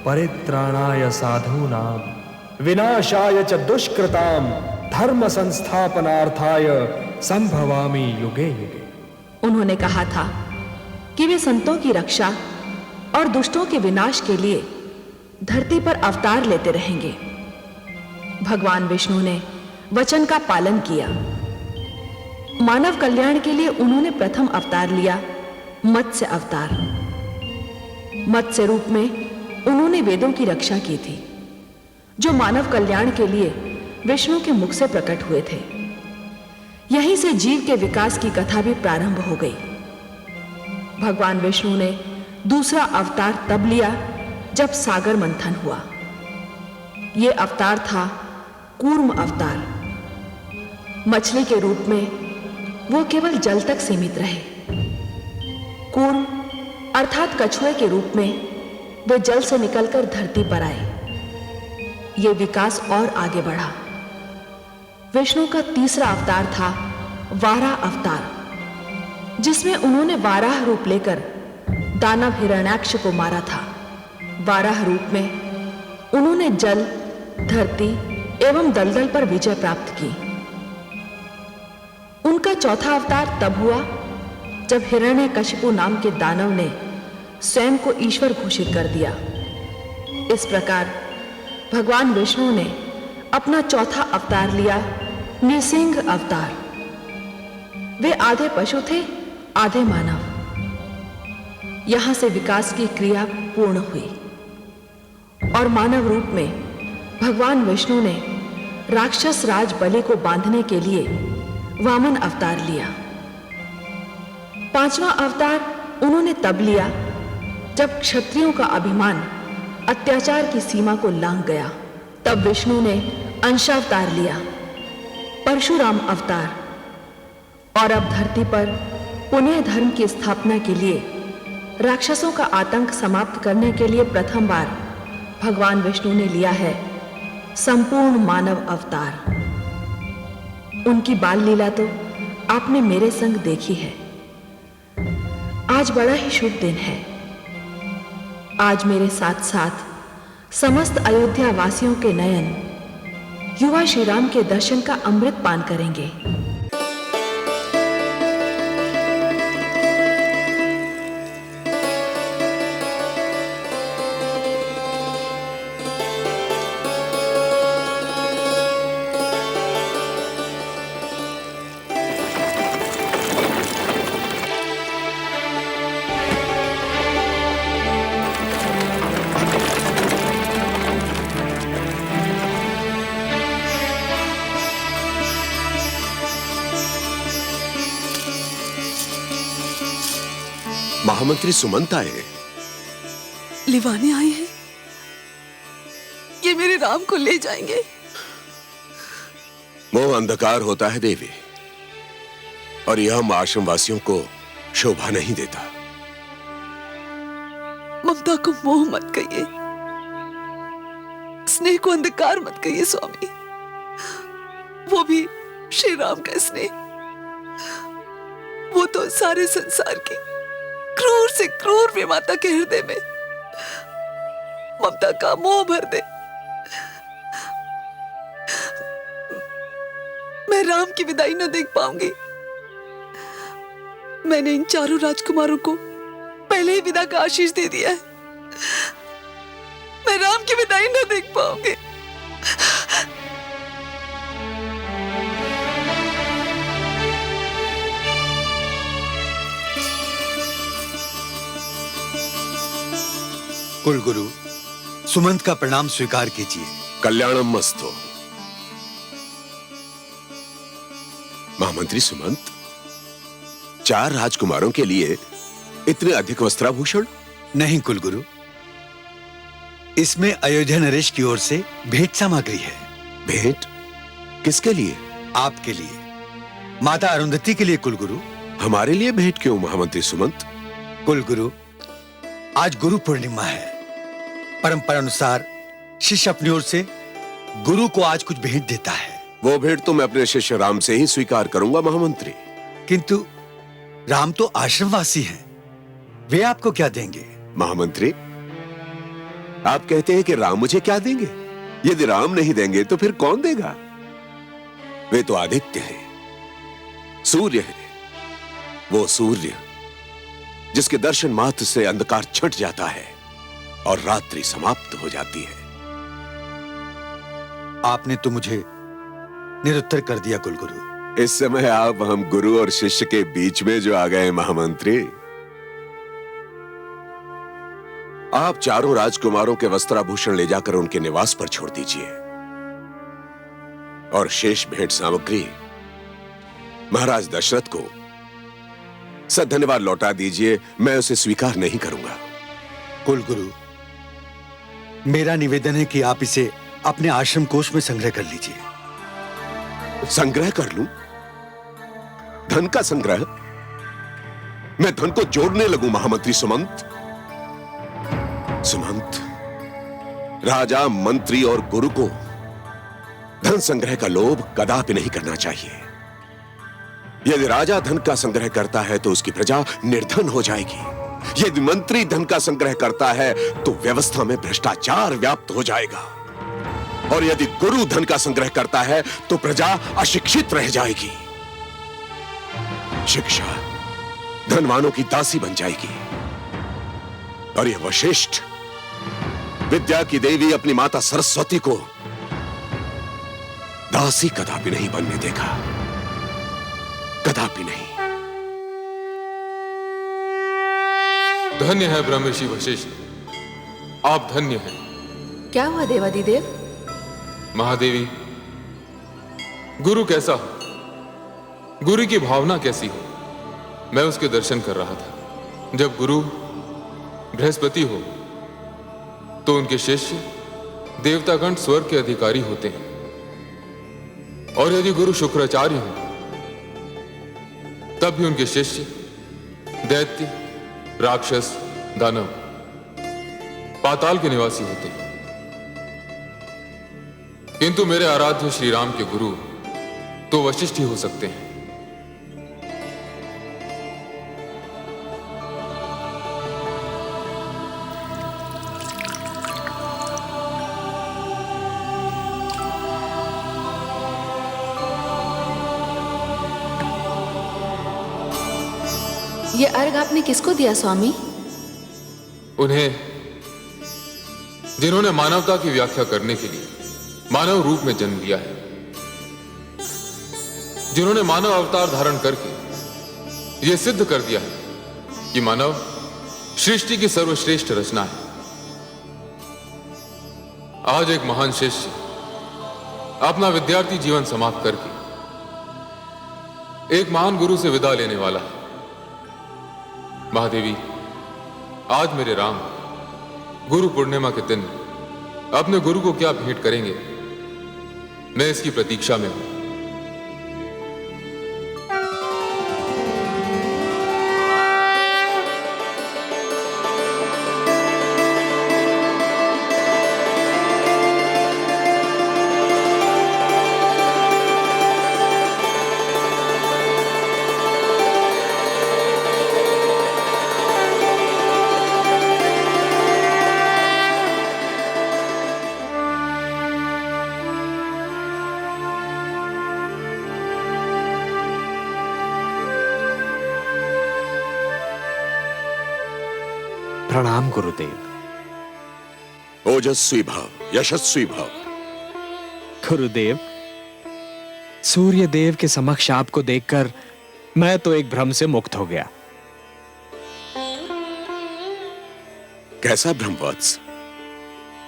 परित्राणाय साधूनां विनाशाय च दुष्कृतां धर्म संस्थापनार्थाय संभवामि युगे युगे। उन्होंने कहा था कि वे संतों की रक्षा और दुष्टों के विनाश के लिए धरती पर अवतार लेते रहेंगे। भगवान विष्णु ने वचन का पालन किया। मानव कल्याण के लिए उन्होंने प्रथम अवतार लिया, मत्स्य अवतार। मत्स्य रूप में उन्होंने वेदों की रक्षा की थी, जो मानव कल्याण के लिए विष्णु के मुख से प्रकट हुए थे। यहीं से जीव के विकास की कथा भी प्रारंभ हो गई। भगवान विष्णु ने दूसरा अवतार तब लिया जब सागर मंथन हुआ। यह अवतार था कूर्म अवतार। मछली के रूप में वो केवल जल तक सीमित रहे। कूर्म अर्थात कछुए के रूप में वे जल से निकलकर धरती पर आए। ये विकास और आगे बढ़ा। विष्णु का तीसरा अवतार था वाराह अवतार, जिसमें उन्होंने वाराह रूप लेकर दानव हिरण्याक्ष को मारा था। वाराह रूप में उन्होंने जल, धरती एवं दलदल पर विजय प्राप्त की। उनका चौथा अवतार तब हुआ जब हिरण्यकशिपु नाम के दानव ने स्वयं को ईश्वर घोषित कर दिया। इस प्रकार भगवान विष्णु ने अपना चौथा अवतार लिया, नृसिंह अवतार। वे आधे पशु थे, आधे मानव। यहां से विकास की क्रिया पूर्ण हुई और मानव रूप में भगवान विष्णु ने राक्षस राज बलि को बांधने के लिए वामन अवतार लिया। पांचवा अवतार उन्होंने तब लिया जब क्षत्रियों का अभिमान अत्याचार की सीमा को लांघ गया। तब विष्णु ने अंशावतार लिया, परशुराम अवतार। और अब धरती पर पुनः धर्म की स्थापना के लिए, राक्षसों का आतंक समाप्त करने के लिए प्रथम बार भगवान विष्णु ने लिया है संपूर्ण मानव अवतार। उनकी बाल लीला तो आपने मेरे संग देखी है। आज बड़ा ही शुभ दिन है। आज मेरे साथ साथ समस्त अयोध्या वासियों के नयन युवा श्री राम के दर्शन का अमृत पान करेंगे। महामंत्री सुमंत आए। लिवाने आए हैं। ये मेरे राम को ले जाएंगे। मोह अंधकार होता है देवी, और यह हम आश्रम वासियों को शोभा नहीं देता। ममता को मोह मत कहिए, स्नेह को अंधकार मत कहिए स्वामी। वो भी श्री राम का स्नेह, वो तो सारे संसार की क्रूर से क्रूर विमाता के हृदय में ममता का मोह भर दे। मैं राम की विदाई न देख पाऊंगी। मैंने इन चारों राजकुमारों को पहले ही विदा का आशीष दे दिया है। मैं राम की विदाई न देख पाऊंगी। कुलगुरु सुमंत का प्रणाम स्वीकार कीजिए। कल्याणम मस्तु। महामंत्री सुमंत, 4 राजकुमारों के लिए इतने अधिक वस्त्राभूषण? नहीं कुलगुरु, इसमें अयोध्या नरेश की ओर से भेंट सामग्री है। भेंट? किसके लिए? आपके लिए, माता अरुंधति के लिए कुलगुरु। हमारे लिए भेंट क्यों महामंत्री सुमंत? कुलगुरु, आज गुरु पूर्णिमा है। परंपरा अनुसार शिष्य अपनी ओर से गुरु को आज कुछ भेंट देता है। वो भेंट तो मैं अपने शिष्य राम से ही स्वीकार करूंगा महामंत्री। किंतु राम तो आश्रमवासी हैं, वे आपको क्या देंगे? महामंत्री, आप कहते हैं कि राम मुझे क्या देंगे? यदि राम नहीं देंगे तो फिर कौन देगा? वे तो आदित्य हैं, सूर्य है। वो सूर्य जिसके दर्शन मात्र से अंधकार छट जाता है और रात्रि समाप्त हो जाती है। आपने तो मुझे निरुत्तर कर दिया कुलगुरु। इस समय आप हम गुरु और शिष्य के बीच में जो आ गए महामंत्री। आप चारों राजकुमारों के वस्त्राभूषण ले जाकर उनके निवास पर छोड़ दीजिए और शेष भेंट सामग्री महाराज दशरथ को सधन्यवाद लौटा दीजिए। मैं उसे स्वीकार नहीं करूंगा। कुलगुरु, मेरा निवेदन है कि आप इसे अपने आश्रम कोष में संग्रह कर लीजिए। संग्रह कर लूं? धन का संग्रह? मैं धन को जोड़ने लगूं महामंत्री सुमंत? सुमंत, राजा, मंत्री और गुरु को धन संग्रह का लोभ कदापि नहीं करना चाहिए। यदि राजा धन का संग्रह करता है तो उसकी प्रजा निर्धन हो जाएगी। यदि मंत्री धन का संग्रह करता है तो व्यवस्था में भ्रष्टाचार व्याप्त हो जाएगा। और यदि गुरु धन का संग्रह करता है तो प्रजा अशिक्षित रह जाएगी। शिक्षा धनवानों की दासी बन जाएगी। और यह वशिष्ठ विद्या की देवी अपनी माता सरस्वती को दासी कदापि नहीं बनने देगा, कदापि नहीं। धन्य है ब्रह्मर्षि वशिष्ठ, आप धन्य हैं। क्या हुआ देवादिदेव? महादेवी, गुरु कैसा हो, गुरु की भावना कैसी हो, मैं उसके दर्शन कर रहा था। जब गुरु बृहस्पति हो तो उनके शिष्य देवतागण स्वर्ग के अधिकारी होते हैं, और यदि गुरु शुक्राचार्य हो तब भी उनके शिष्य दैत्य, राक्षस, दानव, पाताल के निवासी होते हैं। किंतु मेरे आराध्य श्री राम के गुरु तो वशिष्ठ ही हो सकते हैं। ये अर्घ आपने किसको दिया स्वामी? उन्हें जिन्होंने मानवता की व्याख्या करने के लिए मानव रूप में जन्म लिया है, जिन्होंने मानव अवतार धारण करके यह सिद्ध कर दिया है कि मानव सृष्टि की सर्वश्रेष्ठ रचना है। आज एक महान शिष्य अपना विद्यार्थी जीवन समाप्त करके एक महान गुरु से विदा लेने वाला है। महादेवी, आज मेरे राम गुरु पूर्णिमा के दिन अपने गुरु को क्या भेंट करेंगे, मैं इसकी प्रतीक्षा में हूं। प्रणाम गुरुदेव। ओजस्वी भव, यशस्वी भव। गुरुदेव, सूर्य देव के समक्ष आपको देखकर मैं तो एक भ्रम से मुक्त हो गया। कैसा भ्रमवत्स?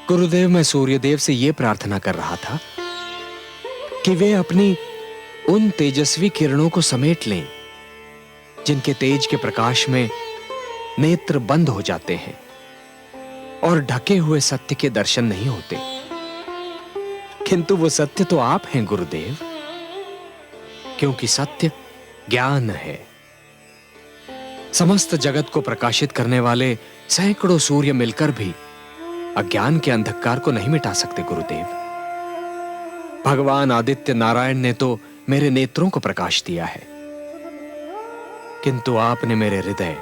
गुरुदेव, मैं सूर्यदेव से यह प्रार्थना कर रहा था कि वे अपनी उन तेजस्वी किरणों को समेट लें जिनके तेज के प्रकाश में नेत्र बंद हो जाते हैं और ढके हुए सत्य के दर्शन नहीं होते। किंतु वो सत्य तो आप हैं गुरुदेव, क्योंकि सत्य ज्ञान है। समस्त जगत को प्रकाशित करने वाले सैकड़ों सूर्य मिलकर भी अज्ञान के अंधकार को नहीं मिटा सकते गुरुदेव। भगवान आदित्य नारायण ने तो मेरे नेत्रों को प्रकाश दिया है, किंतु आपने मेरे हृदय,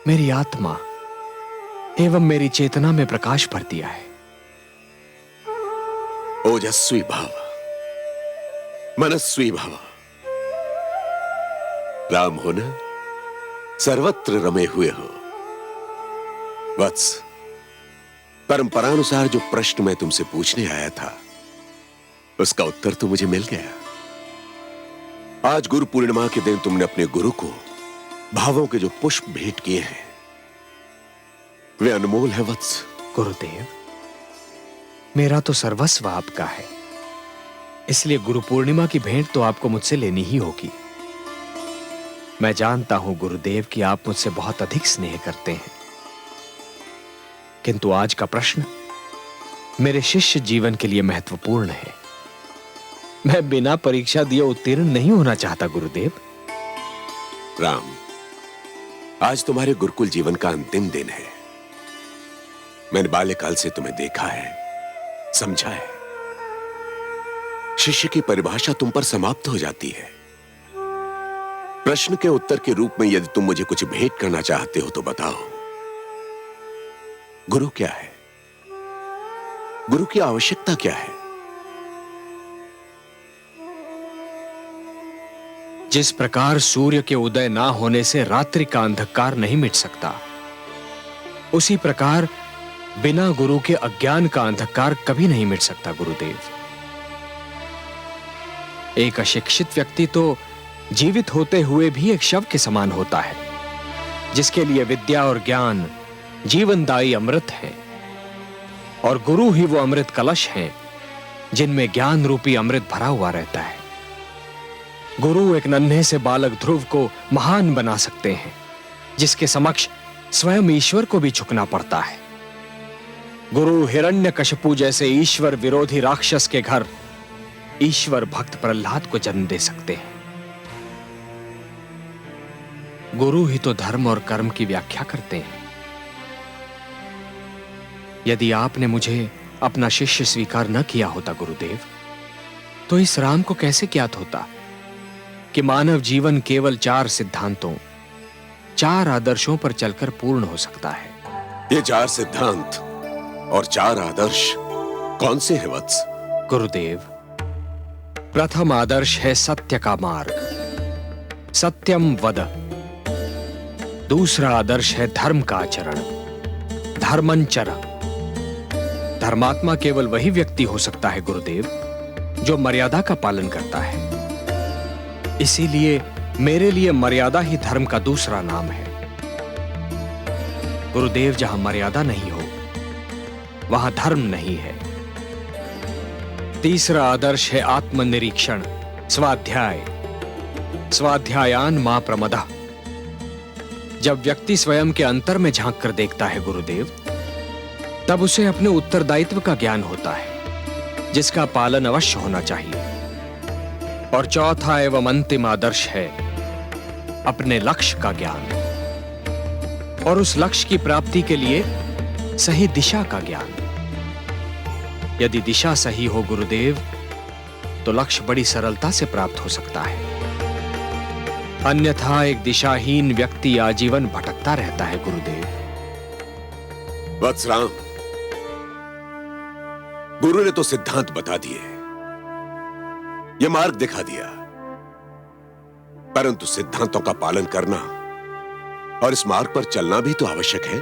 मेरी आत्मा, एवं मेरी चेतना में प्रकाश भर दिया है। ओजस्वी भव, मनस्वी भव। राम हो न, सर्वत्र रमे हुए हो। वत्स, परंपरानुसार जो प्रश्न मैं तुमसे पूछने आया था उसका उत्तर तो मुझे मिल गया। आज गुरु पूर्णिमा के दिन तुमने अपने गुरु को भावों के जो पुष्प भेंट किए हैं वे अनमोल है वत्स। गुरुदेव, मेरा तो सर्वस्व आपका है, इसलिए गुरु पूर्णिमा की भेंट तो आपको मुझसे लेनी ही होगी। मैं जानता हूं गुरुदेव कि आप मुझसे बहुत अधिक स्नेह करते हैं, किंतु आज का प्रश्न मेरे शिष्य जीवन के लिए महत्वपूर्ण है। मैं बिना परीक्षा दिए उत्तीर्ण नहीं होना चाहता गुरुदेव। राम, आज तुम्हारे गुरुकुल जीवन का अंतिम दिन है। मैंने बाल्यकाल से तुम्हें देखा है, समझा है। शिष्य की परिभाषा तुम पर समाप्त हो जाती है। प्रश्न के उत्तर के रूप में यदि तुम मुझे कुछ भेंट करना चाहते हो तो बताओ, गुरु क्या है? गुरु की आवश्यकता क्या है? जिस प्रकार सूर्य के उदय ना होने से रात्रि का अंधकार नहीं मिट सकता, उसी प्रकार बिना गुरु के अज्ञान का अंधकार कभी नहीं मिट सकता गुरुदेव। एक अशिक्षित व्यक्ति तो जीवित होते हुए भी एक शव के समान होता है, जिसके लिए विद्या और ज्ञान जीवनदायी अमृत है, और गुरु ही वो अमृत कलश हैं जिनमें ज्ञान रूपी अमृत भरा हुआ रहता है। गुरु एक नन्हे से बालक ध्रुव को महान बना सकते हैं, जिसके समक्ष स्वयं ईश्वर को भी झुकना पड़ता है। गुरु हिरण्यकशिपु जैसे ईश्वर विरोधी राक्षस के घर ईश्वर भक्त प्रहलाद को जन्म दे सकते हैं। गुरु ही तो धर्म और कर्म की व्याख्या करते हैं। यदि आपने मुझे अपना शिष्य स्वीकार न किया होता गुरुदेव, तो इस राम को कैसे ज्ञात होता कि मानव जीवन केवल 4 सिद्धांतों, 4 आदर्शों पर चलकर पूर्ण हो सकता है। ये 4 सिद्धांत और 4 आदर्श कौन से हैं वत्स? गुरुदेव, प्रथम आदर्श है सत्य का मार्ग, सत्यम वद। दूसरा आदर्श है धर्म का आचरण, धर्मंचर। धर्मात्मा केवल वही व्यक्ति हो सकता है गुरुदेव जो मर्यादा का पालन करता है। इसीलिए मेरे लिए मर्यादा ही धर्म का दूसरा नाम है। गुरुदेव, जहां मर्यादा नहीं हो वहां धर्म नहीं है। तीसरा आदर्श है आत्मनिरीक्षण, स्वाध्याय। स्वाध्यायान मां प्रमदः। जब व्यक्ति स्वयं के अंतर में झांक कर देखता है गुरुदेव, तब उसे अपने उत्तरदायित्व का ज्ञान होता है, जिसका पालन अवश्य होना चाहिए। और चौथा एवं अंतिम आदर्श है अपने लक्ष्य का ज्ञान, और उस लक्ष्य की प्राप्ति के लिए सही दिशा का ज्ञान। यदि दिशा सही हो गुरुदेव, तो लक्ष्य बड़ी सरलता से प्राप्त हो सकता है। अन्यथा एक दिशाहीन व्यक्ति आजीवन भटकता रहता है गुरुदेव। वत्स राम, गुरु ने तो सिद्धांत बता दिए, ये मार्ग दिखा दिया, परंतु सिद्धांतों का पालन करना और इस मार्ग पर चलना भी तो आवश्यक है।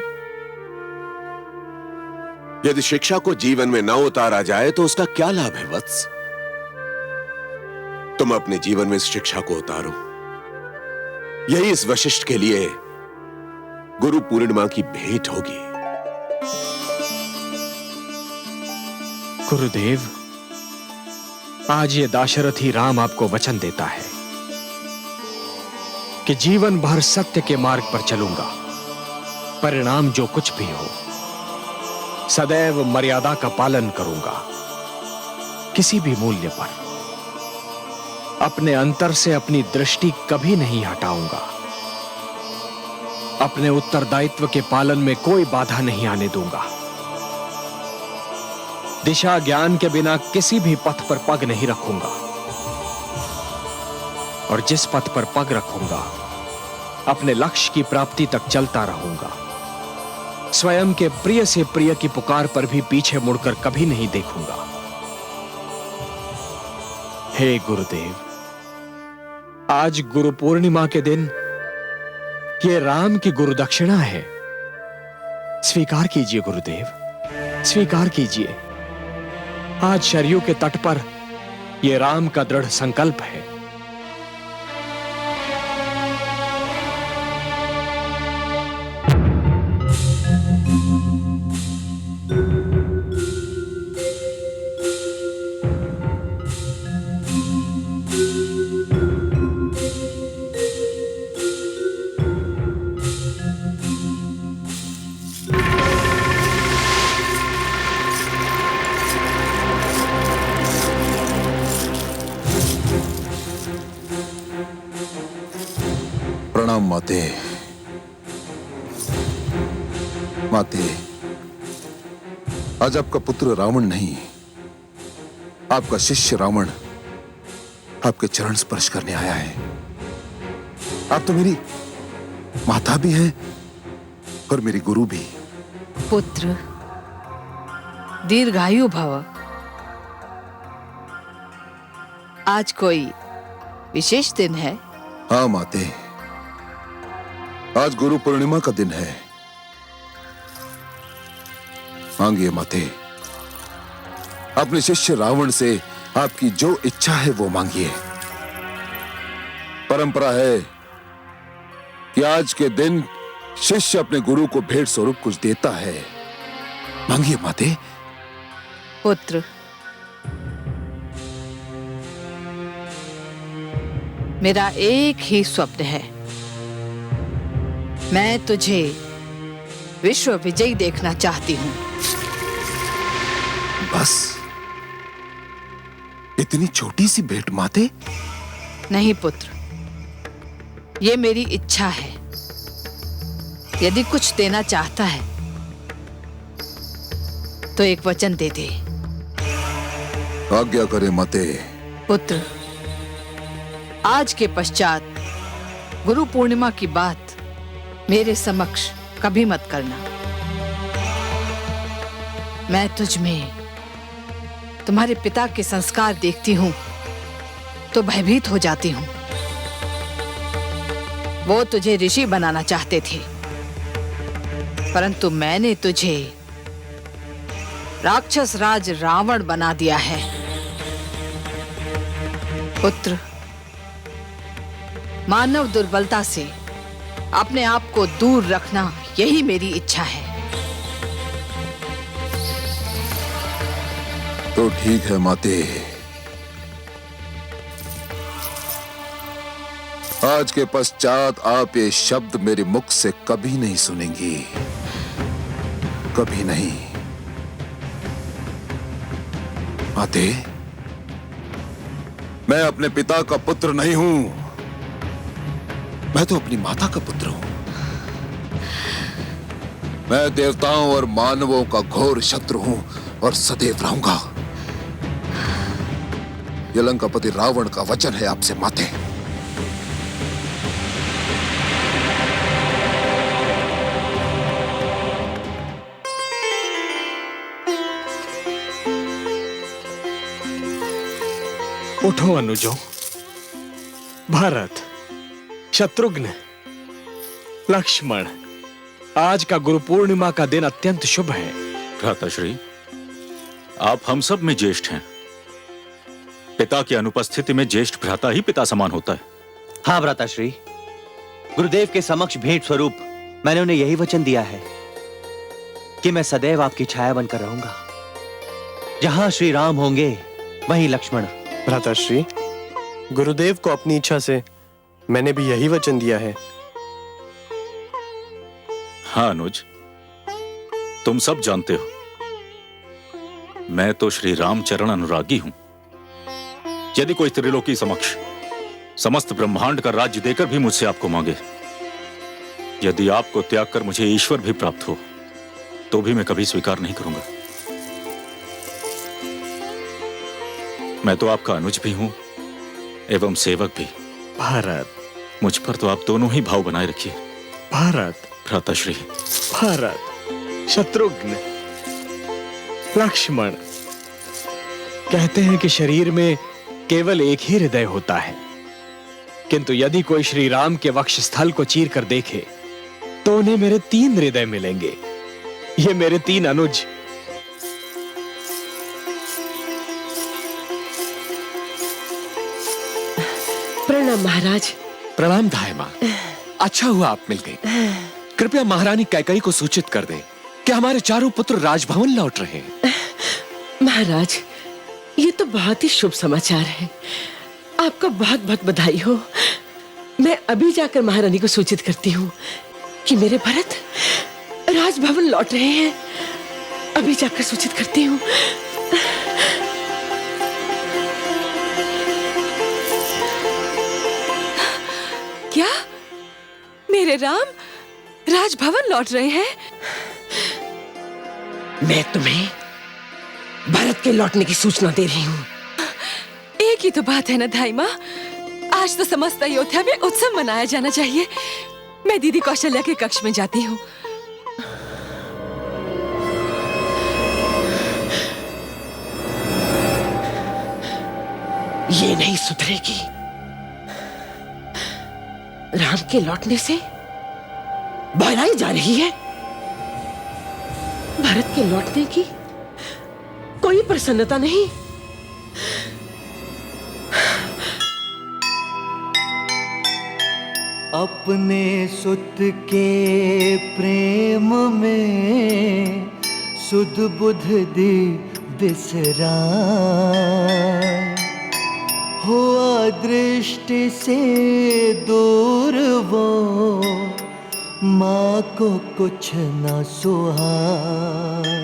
यदि शिक्षा को जीवन में न उतारा जाए तो उसका क्या लाभ है वत्स? तुम अपने जीवन में इस शिक्षा को उतारो, यही इस वशिष्ठ के लिए गुरु पूर्णिमा की भेंट होगी। गुरुदेव, आज ये दाशरथी राम आपको वचन देता है कि जीवन भर सत्य के मार्ग पर चलूंगा, परिणाम जो कुछ भी हो सदैव मर्यादा का पालन करूंगा, किसी भी मूल्य पर। अपने अंतर से अपनी दृष्टि कभी नहीं हटाऊंगा, अपने उत्तरदायित्व के पालन में कोई बाधा नहीं आने दूंगा। दिशा ज्ञान के बिना किसी भी पथ पर पग नहीं रखूंगा, और जिस पथ पर पग रखूंगा अपने लक्ष्य की प्राप्ति तक चलता रहूंगा। स्वयं के प्रिय से प्रिय की पुकार पर भी पीछे मुड़कर कभी नहीं देखूंगा। हे गुरुदेव, आज गुरु पूर्णिमा के दिन ये राम की गुरु दक्षिणा है। स्वीकार कीजिए गुरुदेव, स्वीकार कीजिए। आज शरयू के तट पर यह राम का दृढ़ संकल्प है। प्रणाम माते। माते, आज आपका पुत्र रावण नहीं, आपका शिष्य रावण आपके चरण स्पर्श करने आया है। आप तो मेरी माता भी हैं और मेरी गुरु भी। पुत्र, दीर्घायु भव। आज कोई विशेष दिन है? हाँ माते, आज गुरु पूर्णिमा का दिन है। मांगिए माते, अपने शिष्य रावण से आपकी जो इच्छा है वो मांगिए। परंपरा है कि आज के दिन शिष्य अपने गुरु को भेंट स्वरूप कुछ देता है। मांगिए माते। पुत्र, मेरा एक ही स्वप्न है। मैं तुझे विश्व विजयी देखना चाहती हूं। बस इतनी छोटी सी भेंट माते? नहीं पुत्र, ये मेरी इच्छा है। यदि कुछ देना चाहता है तो एक वचन दे दे। आज्ञा करे माते। पुत्र, आज के पश्चात गुरु पूर्णिमा की बात मेरे समक्ष कभी मत करना। मैं तुझ में तुम्हारे पिता के संस्कार देखती हूं तो भयभीत हो जाती हूं। वो तुझे ऋषि बनाना चाहते थे, परंतु मैंने तुझे राक्षस राज रावण बना दिया है। पुत्र, मानव दुर्बलता से अपने आप को दूर रखना, यही मेरी इच्छा है। तो ठीक है माते। आज के पश्चात आप ये शब्द मेरे मुख से कभी नहीं सुनेंगी, कभी नहीं। माते, मैं अपने पिता का पुत्र नहीं हूं, मैं तो अपनी माता का पुत्र हूं। मैं देवताओं और मानवों का घोर शत्रु हूं और सदैव रहूंगा। यह लंकापति रावण का वचन है आपसे माते। उठो अनुजों, भरत, शत्रुघ्न, लक्ष्मण, आज का गुरु पूर्णिमा का दिन अत्यंत शुभ है। भ्राताश्री, आप हम सब में ज्येष्ठ हैं। पिता की अनुपस्थिति में ज्येष्ठ भ्राता ही पिता समान होता है। हाँ भ्राताश्री, गुरुदेव के समक्ष भेंट स्वरूप मैंने उन्हें यही वचन दिया है कि मैं सदैव आपकी छाया बनकर रहूंगा। जहां श्री राम होंगे वहीं लक्ष्मण। भ्राताश्री, गुरुदेव को अपनी इच्छा से मैंने भी यही वचन दिया है। हाँ अनुज, तुम सब जानते हो मैं तो श्री रामचरण अनुरागी हूं। यदि कोई त्रिलोकी समक्ष समस्त ब्रह्मांड का राज्य देकर भी मुझसे आपको मांगे, यदि आपको त्याग कर मुझे ईश्वर भी प्राप्त हो, तो भी मैं कभी स्वीकार नहीं करूंगा। मैं तो आपका अनुज भी हूं एवं सेवक भी। भारत, मुझ पर तो आप दोनों ही भाव बनाए रखिए। भारत, भ्राताश्री। भारत, शत्रुघ्न, लक्ष्मण, कहते हैं कि शरीर में केवल एक ही हृदय होता है, किंतु यदि कोई श्री राम के वक्षस्थल को चीर कर देखे तो उन्हें मेरे 3 हृदय मिलेंगे। ये मेरे 3 अनुज। प्रणाम महाराज। प्रणाम धाय मां। अच्छा हुआ आप मिल गई। कृपया महारानी कैकई को सूचित कर दें कि हमारे चारों पुत्र राजभवन लौट रहे हैं। महाराज, ये तो बहुत ही शुभ समाचार है। आपको बहुत बहुत बधाई हो। मैं अभी जाकर महारानी को सूचित करती हूँ कि मेरे भरत राजभवन लौट रहे हैं। अभी जाकर सूचित करती हूँ। क्या मेरे राम राजभवन लौट रहे हैं? मैं तुम्हें भरत के लौटने की सूचना दे रही हूँ। एक ही तो बात है ना धाई माँ, आज तो समस्त अयोध्या में उत्सव मनाया जाना चाहिए। मैं दीदी कौशल्या के कक्ष में जाती हूँ। ये नहीं सुधरेगी। राम के लौटने से बहराई जा रही है। भरत के लौटने की कोई प्रसन्नता नहीं। अपने सुत के प्रेम में सुध बुध दी बिसराय, हुआ दृष्टि से दूर वो माँ को कुछ न सुहाए।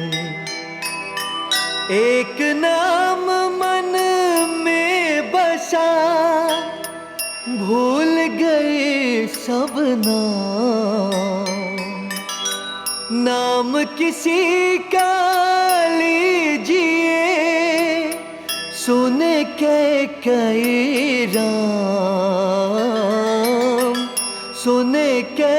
एक नाम मन में बसा, भूल गए सब नाम। नाम किसी का लीजिए, सुने के कई राम, सुने के